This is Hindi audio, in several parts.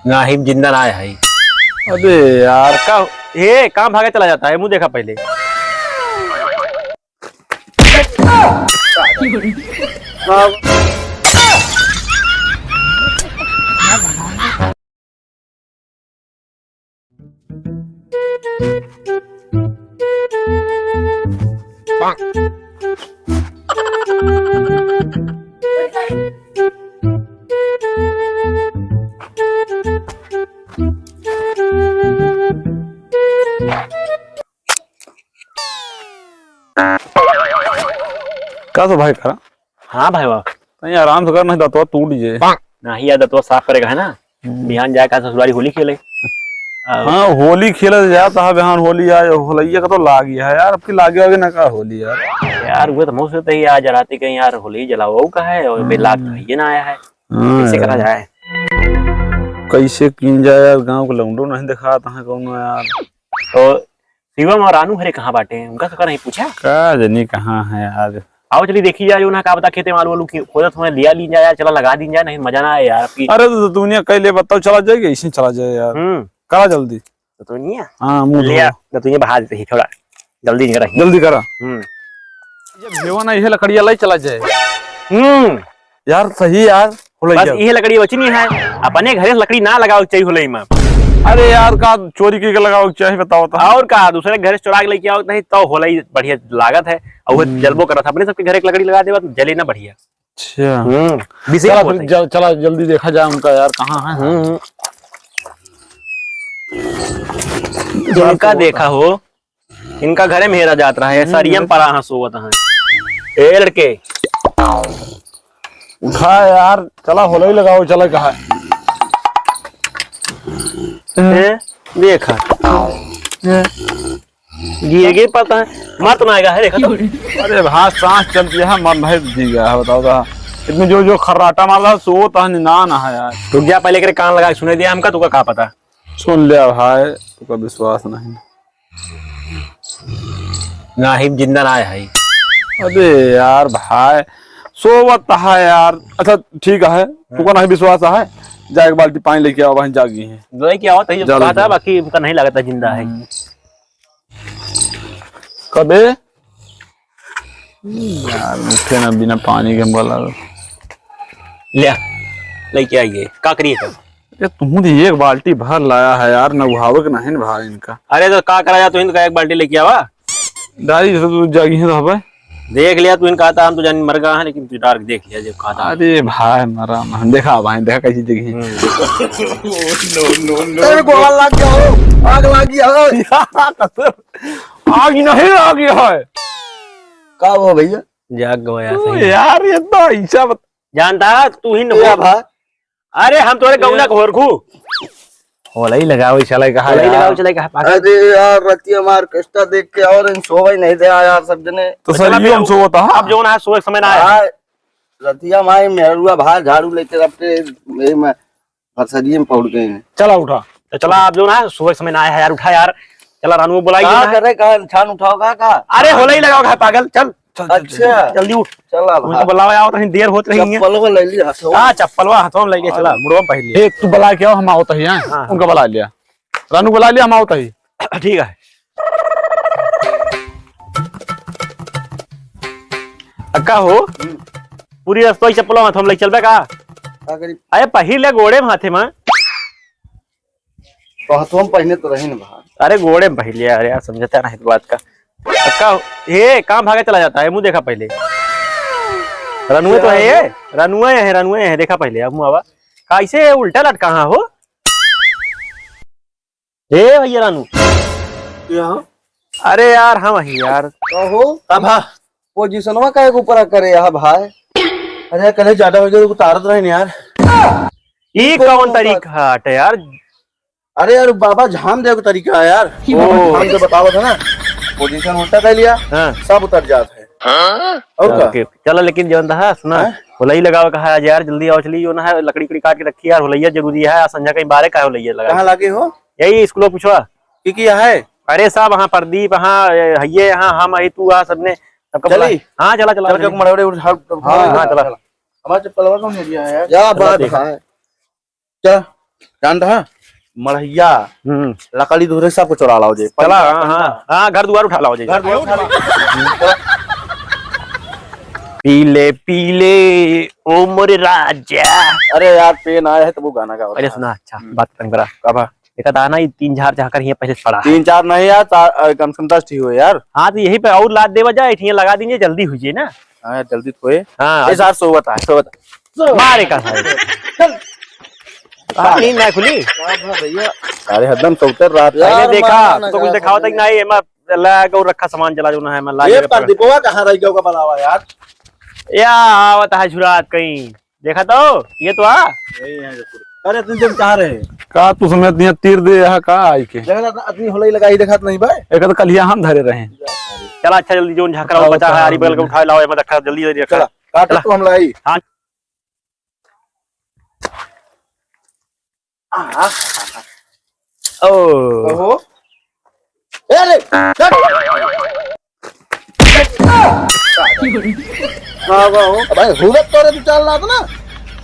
नाहिब जिंदा ना है। अबे यार का हे कहाँ भागे चला जाता है, मुंह देखा पहले। क्या तो भाई करा। हाँ भाई वाह, नहीं आराम से कर, नहीं तो टूट जाए। नहीं याद तो साफ करेगा है ना। बिहान जाए का ससुरारी होली खेले। हाँ होली खेला जाता है बिहान, होली आज होलिया का तो लाग गया है यार, अब की लागे वागे ना का होली यार। यार वो तो मुँह से ही आज जलाते कहीं यार, होली जलाओ का है और बेलाग तो ये ना आया है। कैसे करा जाए, कैसे किन जाए यार, गांव को लौंडो नहीं दिखाता है कौन यार। तो शिवम और रानू हरे कहाँ बाटे हैं, उनका तो नहीं पूछा। का जनी कहाँ है यार। आओ चलिए देखी जाए, ना का बता खेते में आलू आलू खोदत हमें लिया ली जाए, चला लगा दी जाए, नहीं मजा ना आए यार आपकी। अरे तो दुनिया कह ले बताओ, चला जाएगा इसी चला जाए यार। करा जल्दी। तो नहीं है हाँ मुंह लिया तो तुझे बहा देते ही, थोड़ा जल्दी करा जल्दी करा। जब भेवा ये लकड़िया लाई चला जाए। यार सही यार, बस ये लकड़ी बची नहीं है, अपने घरे लकड़ी ना लगाओ चाहिए होले में। अरे यार का चोरी के लगाओ चाहिए बताओ तो। और का दूसरे घर से चुरा के लेके आओ, नहीं तो होला ही बढ़िया लागत है। और वो जलबो करा था, अपने सबके घर एक लकड़ी लगा देगा तो जले ना बढ़िया। अच्छा चला जल्दी देखा जाए उनका यार कहाँ है। इनका देखा हो, इनका घरे मेरा जात रहा है, सरियम परा सोवत है। ए लड़के उठा यार, चला होला ही लगाओ, चला कहा देखा ये पता है मत ना आएगा है, देखा तो। अरे भाई सांस चलती है, मन भाई जी गया है बताओ तो। इतने जो जो खर्राटा मार रहा सो तो निनान है यार। रुक जा पहले करे कान लगा सुने दिया हमका, तुका का पता। सुन लिया भाई, तुका विश्वास नहीं। नाहिब जिंदा ना है। अबे यार भाई सोवत है यार। अच्छा ठीक है, तुका नहीं विश्वास है, जा एक बाल्टी पानी लेके आओ, वहीं जागी है लेके आओ तो बात है, बाकी उनका नहीं लगता जिंदा है। कबे यार मुझे ना बिना पानी के बोला ले लेके आइए, का करिए तब। ये तुम एक बाल्टी भर लाया है यार, नहावे के नहीं भाई इनका। अरे तो का करा जा, तू इनका एक बाल्टी लेके आवा। दादी जैसे तू जागी है तो भाई देख लिया तू, इनका आता हम तो जान मर गया है, लेकिन तू डार्क देख लिया जब कहा था। अरे भाई मरा मैं देखा भाई, देखा कैसी जगह आग लग गया आग नहीं आ गया है। का हो भैया, जाग गया सही यार ये तो ऐसा जानता तू ही न भाई। अरे हम तोरे गौना को होरखू होला ही लगाओ चला कहा नहीं लगाओ चले कहा। अरे यार रतिया मार कष्टा देख के और इन सोवा ही नहीं दे यार सब जने। तो सर ये हम सोता है अब जो ना सोए समय ना आया। रतिया माई मेहरुआ भाई झाड़ू लेके अपने में फरसरिये में पहुंच गए हैं। चला उठा तो चला अब जो ना सुबह समय ना आया है यार, उठा यार चला रानू बुलाइए। क्या कर रहे, कहा छान उठाओगा का। अरे होला ही लगाओ पागल, चल अच्छा जल्दी उठ, चला उनको बुलाओ आओ तो देर होत रही है। चप्पल ले लिया हां चप्पलवा हाथों में लेके चला, मुड़वा पहन लिया। एक तू बुला के आओ, हम आवत ही हैं। उनका बुला लिया, रानू बुला लिया, हम आवत ही। ठीक है अक्का हो पूरी रास्ता चप्पल हाथों में लेके चलबे का। अरे पहिर ले गोड़े में हाथे में, तो हाथों में पहने तो रही ना भाई। अरे गोड़े में पहिर लिया। अरे यार समझता नहीं बात का। अक्का ये कहाँ भागे चला जाता है, मुंह देखा पहले। रनुए तो है ये, रनुए है देखा पहले। अब मुँह कैसे उल्टा लटका हो ए भैया रानू। अरे यार हाँ वही यार हो अब पोजीशनवा का ऊपर करे यार भाई। अरे कल ज्यादा हो जाए उतारत रहे यार। ये कौन तरीका है यार। अरे यार बाबा झाम दे तरीका है यार, झाम दे बताओ था ना। पोजीशन उल्टा कर लिया, हाँ। सब उतर जाते हैं। और क्या चलो लेकिन जो है सुना होलई लगाओ कहा यार, जल्दी आओ चली जो ना है, लकड़ी काट के रखी यार, होलैया जरूरी है। संजय कहीं बारे का होलैया लगा कहाँ लगे हो, यही स्कूलों पूछवा की किया है। अरे साहब वहाँ प्रदीप, हाँ हइये, हाँ हम आई तू सबने सबका चली। हाँ चला चला मड़वड़े हाँ चला हमारे चप्पल कौन दिया है यार। क्या बात है। चल जानता है मढ़ैया लकड़ी धोरे सबको चुरा लाओ जे चला। हाँ घर द्वार उठा लाओ जी। घर द्वार उठा लो। पीले पीले ओ मोरे राजा। अरे यार पेन आया है तो वो गाना गा। अरे सुना अच्छा बात कर बरा कब देखा था ना ये 3 झाकर यहाँ पहले पड़ा 3-4 नहीं यार, कम से कम 10 ठीक हो यार। हाँ तो यही पे और लाद देवा जाए ठिया लगा दीजिए जल्दी हुई ना। हाँ यार जल्दी थोए। हाँ इस यार सोवत है सोवत मारे का सारे नींद ना खुली भैया। अरे हदम सोतर रात मैंने देखा तो कुछ दिखावा तक नहीं मैं लगा और रखा सामान चला जो ना है मैं ला ये प्रदीपवा कहां रह गया का बनावा यार। या आवत है झुरात कहीं देखा तो ये तो आ अरे तुम जब कहां रहे का तू समय दिया तीर दे यहाँ का आई के देखा अपनी होलई लगाई देखा नहीं भाई। एक तो कल हम धरे रहे। चला अच्छा जल्दी जो झाकरा वो बचा है हरी बगल के उठा लाओ मत रखा जल्दी जल्दी रखा। चला काट तो हम लगाई। हाँ ओ ओहो अरे हां वाह भाई हुरत तोरे तू चल ना तो ना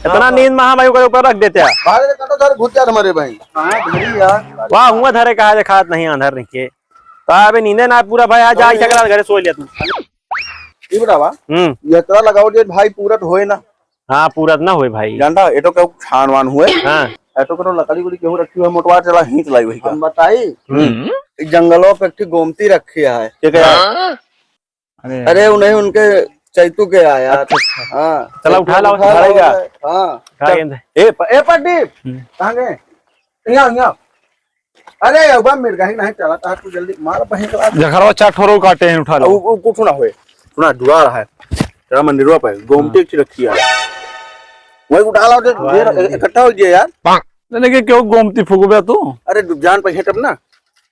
इतना नींद महामारी के ऊपर रख देते हैं। बाहर से कटो धर घुस जा हमारे भाई। हां धरी यार वाह हुआ धरे कहा जे खात नहीं अंधर नहीं के तो अबे नींदे ना पूरा भाई आज जाके चकरा घरे सो लिया तू। ई बतावा ये तोरा लगाओ जे भाई पूरा होए ना। हाँ पूरा ना होए भाई जानता एटो के छानवान हुए। हाँ एटो करो लकड़ी गुड़ी केहू रखी हुई मोटवा चला हिंच लाई वही हम बताई जंगलों पे एक गोमती रखी है ठीक है। अरे उन्हें उनके चैतू के आया यार। हाँ चला उठा लाओ उठाएगा। हाँ ए प्रदीप कहाँ गए यहाँ अरे अब मेरे कहीं नहीं चला था तू जल्दी मार बहन के बाद जखरवा चाठोरो काटे हैं उठा लो। वो कुछ ना होए सुना दुआर है तेरा मंदिरवा पे गोमती की रखी है वही उठा लाओ इकट्ठा हो गया यार। लेने के क्यों गोमती फुगबे तू। अरे जान पे हेटब ना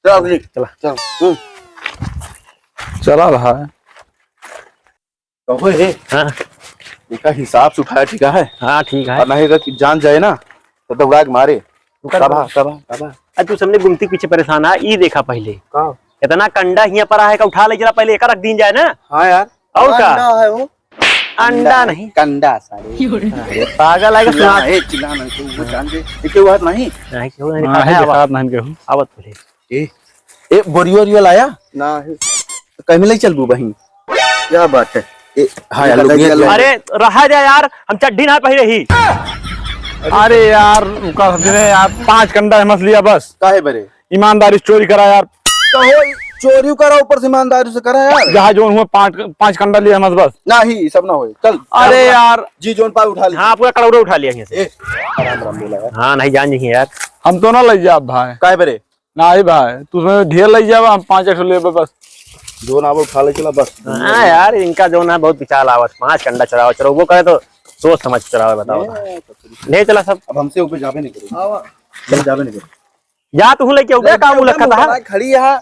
चल चला चल चला रहा है कहो हे हाँ इसका हिसाब से उठाया ठीक है। हाँ ठीक है और नहीं अगर जान जाए ना तो दौड़ा के मारे कबा कबा कबा। अरे तू सबने गुमती पीछे परेशान है ई देखा पहले का इतना कंडा हिया पर है का उठा ले जरा पहले एक रख दीन जाए ना। हाँ यार और का अंडा है वो अंडा नहीं कंडा सारे अरे पागल है चिल्ला ए चिल्ला नहीं तू वो जान दे इके बात नहीं नहीं क्यों नहीं हाँ, है है आवाज नहीं केहू आवत बोले ए बोरियो लाया ना तो कहीं ले चल बू बहन क्या बात है ए हां यार अरे रहा जाए यार हम चड्डी ना पहले ही। अरे यार रुका समझे यार 5 कंडा है मछलियां बस काहे बरे ईमानदारी चोरी करा यार कहो चोरी करा ऊपर से ईमानदारी से करा यार जहाँ जोन हुए 5 कंडा लिया मत बस नहीं सब ना होए चल अरे यार जी जोन पा उठा ले। हाँ पूरा कड़ौड़ा उठा लिया यहाँ से। ए राम राम बोला यार हाँ नहीं जान जी यार हम तो ना ले जा भाई काहे बरे नहीं भाई तू ढेर ले जा हम 5 ले बस जोन आव उठा ले चला बस। हाँ यार इनका जो ना बहुत विचार आवत 5 कंडा चढ़ाओ चलो वो करे तो सोच समझ चढ़ाओ बताओ ले चला सब अब हमसे ऊपर जावे नहीं करो चल जावे नहीं करो जा तू लेके हो गया काम लखा था खड़ी यहाँ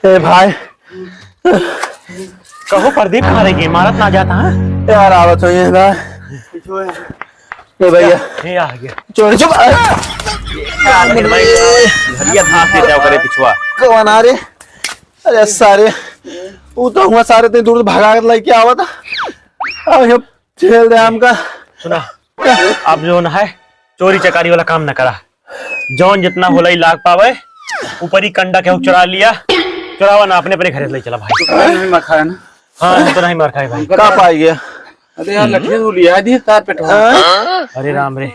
ए भाई कहो प्रदीप कहाँ रह गए इमारत ना जाता है यार आवत हो ये ना ए भैया ये आ गया चोरी चुप घरिया था पे जाओ करे पिछवा कौन आ रे अरे सारे वो तो हुआ सारे ते दूर भागा कर लेके आवा था अब ये झेल दे हमका सुना अब जो है चोरी चकारी वाला काम न करा जौन जितना होलाई लाग पावे ऊपर ही कंडा के चुरा लिया चुरावा ना अपने घरे ले चला भाई नहीं मार खाया ना। हाँ तो नहीं मार खाए भाई कहाँ पाई गया अरे यार लठे तो लिया दी तार पे अरे राम रे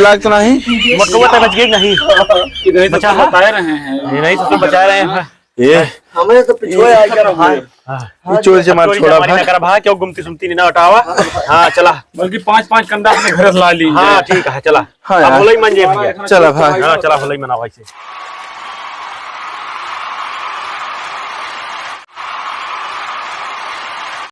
लाग तो नहीं मोटकवा तक बच गई नहीं बचा बता रहे हैं ये नहीं सब बचा रहे हैं ये हमें तो पिछुआ आ गया भाई हाँ चोरी से मार छोड़ा भाई कर भाई क्यों गुमती सुमती ना हटावा हाँ चला बल्कि 5 कंडा अपने घर ला ली हाँ ठीक है चला हाँ अब होलाई मन जे भैया चला भाई हाँ चला होलाई मनावा से